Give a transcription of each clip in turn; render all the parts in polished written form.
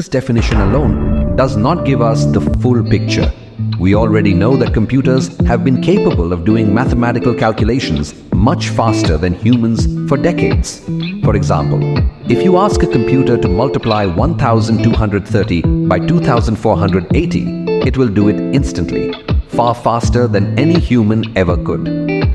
This definition alone does not give us the full picture. We already know that computers have been capable of doing mathematical calculations much faster than humans for decades. For example, if you ask a computer to multiply 1230 by 2480, it will do it instantly, far faster than any human ever could.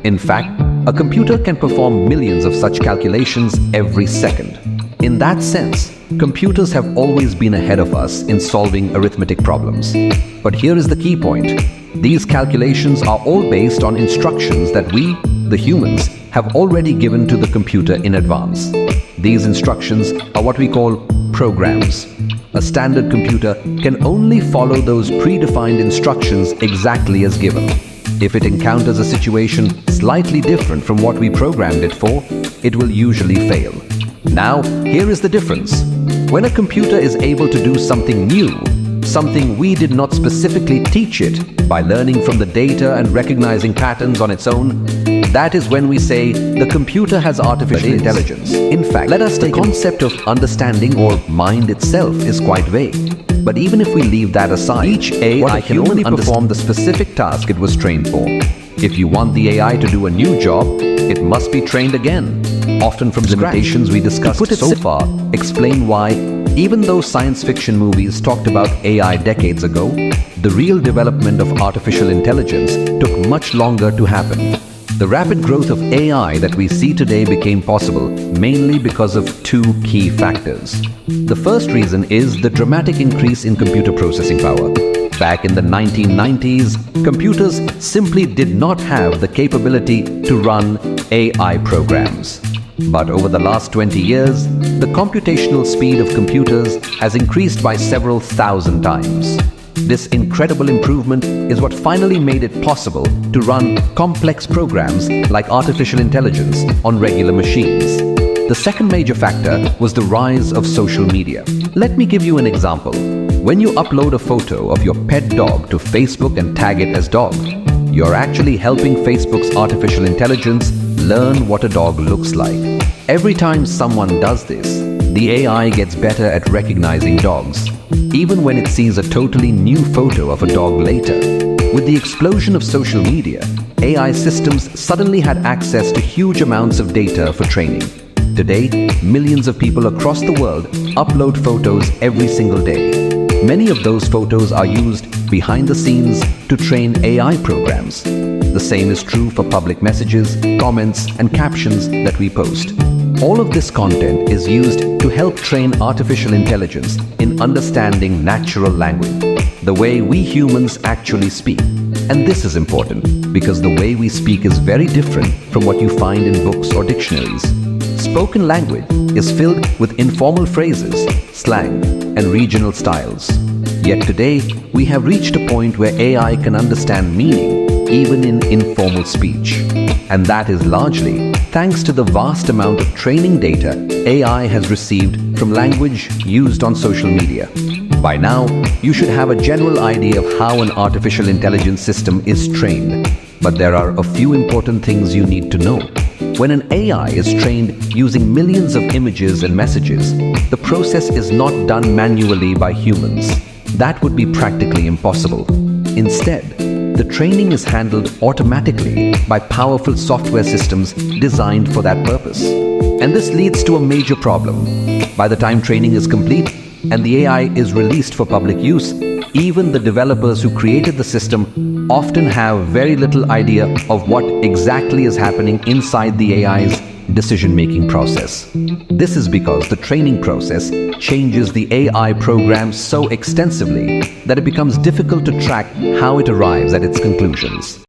In fact, a computer can perform millions of such calculations every second. In that sense, computers have always been ahead of us in solving arithmetic problems. But here is the key point. These calculations are all based on instructions that we, the humans, have already given to the computer in advance. These instructions are what we call programs. A standard computer can only follow those predefined instructions exactly as given. If it encounters a situation slightly different from what we programmed it for, it will usually fail. Now, here is the difference. When a computer is able to do something new, something we did not specifically teach it, by learning from the data and recognizing patterns on its own, that is when we say the computer has artificial intelligence. In fact, the concept of understanding or mind itself is quite vague. But even if we leave that aside, each AI can only perform the specific task it was trained for. If you want the AI to do a new job, it must be trained again, often from limitations we discussed so far, explain why, even though science fiction movies talked about AI decades ago, the real development of artificial intelligence took much longer to happen. The rapid growth of AI that we see today became possible mainly because of two key factors. The first reason is the dramatic increase in computer processing power. Back in the 1990s, computers simply did not have the capability to run AI programs. But over the last 20 years, the computational speed of computers has increased by several thousand times. This incredible improvement is what finally made it possible to run complex programs like artificial intelligence on regular machines. The second major factor was the rise of social media. Let me give you an example. When you upload a photo of your pet dog to Facebook and tag it as dog, you're actually helping Facebook's artificial intelligence learn what a dog looks like. Every time someone does this, the AI gets better at recognizing dogs, even when it sees a totally new photo of a dog later. With the explosion of social media, AI systems suddenly had access to huge amounts of data for training. Today, millions of people across the world upload photos every single day. Many of those photos are used behind the scenes to train AI programs. The same is true for public messages, comments, and captions that we post. All of this content is used to help train artificial intelligence in understanding natural language, the way we humans actually speak. And this is important because the way we speak is very different from what you find in books or dictionaries. Spoken language is filled with informal phrases, slang, and regional styles. Yet today, we have reached a point where AI can understand meaning even in informal speech. And that is largely thanks to the vast amount of training data AI has received from language used on social media. By now, you should have a general idea of how an artificial intelligence system is trained. But there are a few important things you need to know. When an AI is trained using millions of images and messages, the process is not done manually by humans. That would be practically impossible. Instead, the training is handled automatically by powerful software systems designed for that purpose. And this leads to a major problem. By the time training is complete and the AI is released for public use, even the developers who created the system often have very little idea of what exactly is happening inside the AI's decision-making process. This is because the training process changes the AI program so extensively that it becomes difficult to track how it arrives at its conclusions.